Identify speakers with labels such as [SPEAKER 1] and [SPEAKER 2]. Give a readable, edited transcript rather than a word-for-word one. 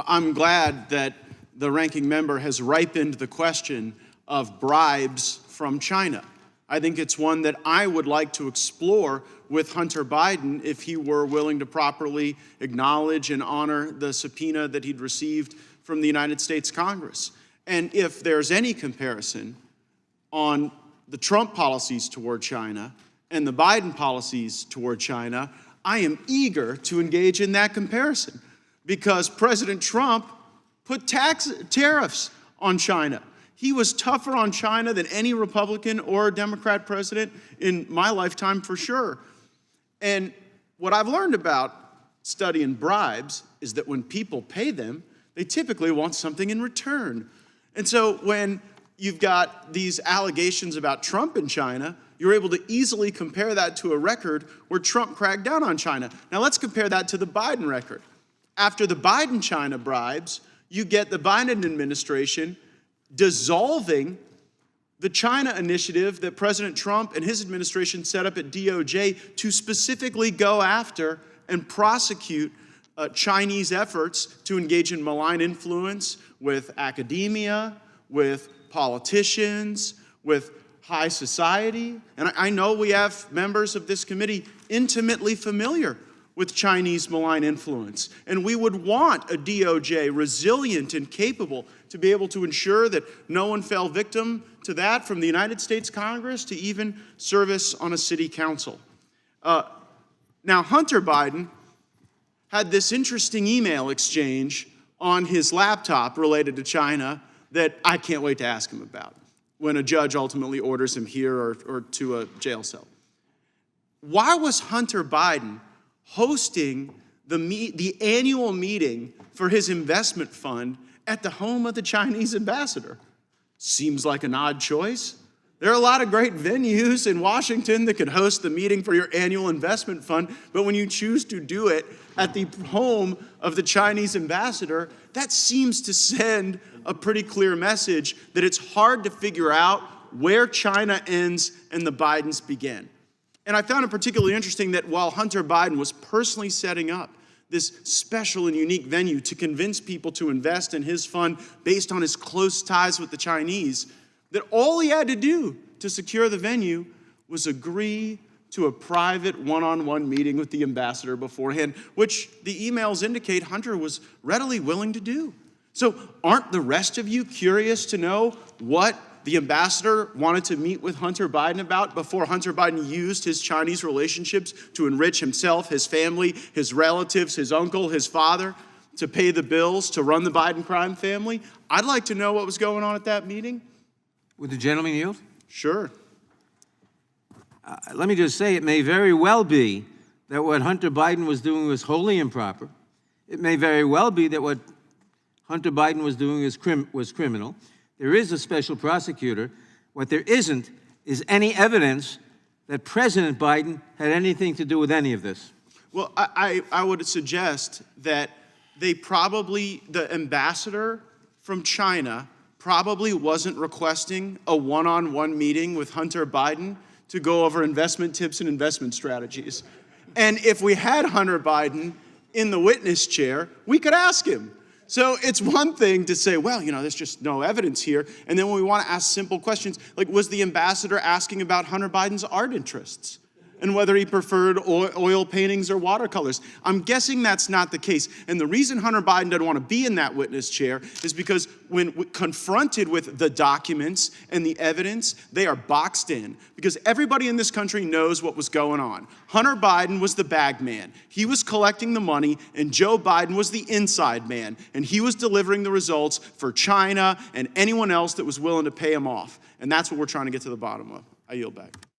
[SPEAKER 1] I'm glad that the ranking member has ripened the question of bribes from China. I think it's one that I would like to explore with Hunter Biden if he were willing to properly acknowledge and honor the subpoena that he'd received from the United States Congress. And if there's any comparison on the Trump policies toward China and the Biden policies toward China, I am eager to engage in that comparison because President Trump put tariffs on China. He was tougher on China than any Republican or Democrat president in my lifetime for sure. And what I've learned about studying bribes is that when people pay them, they typically want something in return. And so when you've got these allegations about Trump in China, you're able to easily compare that to a record where Trump cracked down on China. Now let's compare that to the Biden record. After the Biden-China bribes, you get the Biden administration dissolving the China initiative that President Trump and his administration set up at DOJ to specifically go after and prosecute Chinese efforts to engage in malign influence with academia, with politicians, with high society. And I know we have members of this committee intimately familiar with Chinese malign influence. And we would want a DOJ resilient and capable to be able to ensure that no one fell victim to that, from the United States Congress to even service on a city council. Now, Hunter Biden had this interesting email exchange on his laptop related to China that I can't wait to ask him about when a judge ultimately orders him here or to a jail cell. Why was Hunter Biden hosting the annual meeting for his investment fund at the home of the Chinese ambassador? Seems like an odd choice. There are a lot of great venues in Washington that could host the meeting for your annual investment fund, but when you choose to do it at the home of the Chinese ambassador, that seems to send a pretty clear message that it's hard to figure out where China ends and the Bidens begin. And I found it particularly interesting that while Hunter Biden was personally setting up this special and unique venue to convince people to invest in his fund based on his close ties with the Chinese, that all he had to do to secure the venue was agree to a private one-on-one meeting with the ambassador beforehand, which the emails indicate Hunter was readily willing to do. So aren't the rest of you curious to know what the ambassador wanted to meet with Hunter Biden about before Hunter Biden used his Chinese relationships to enrich himself, his family, his relatives, his uncle, his father, to pay the bills, to run the Biden crime family? I'd like to know what was going on at that meeting.
[SPEAKER 2] Would the gentleman yield?
[SPEAKER 1] Sure.
[SPEAKER 2] Let me just say, it may very well be that what Hunter Biden was doing was wholly improper. It may very well be that what Hunter Biden was doing was criminal. There is a special prosecutor. What there isn't is any evidence that President Biden had anything to do with any of this.
[SPEAKER 1] Well, I would suggest that the ambassador from China probably wasn't requesting a one-on-one meeting with Hunter Biden to go over investment tips and investment strategies. And if we had Hunter Biden in the witness chair, we could ask him. So it's one thing to say, well, there's just no evidence here. And then when we want to ask simple questions, like, was the ambassador asking about Hunter Biden's art interests and whether he preferred oil paintings or watercolors? I'm guessing that's not the case. And the reason Hunter Biden doesn't want to be in that witness chair is because when confronted with the documents and the evidence, they are boxed in. Because everybody in this country knows what was going on. Hunter Biden was the bag man. He was collecting the money, and Joe Biden was the inside man. And he was delivering the results for China and anyone else that was willing to pay him off. And that's what we're trying to get to the bottom of. I yield back.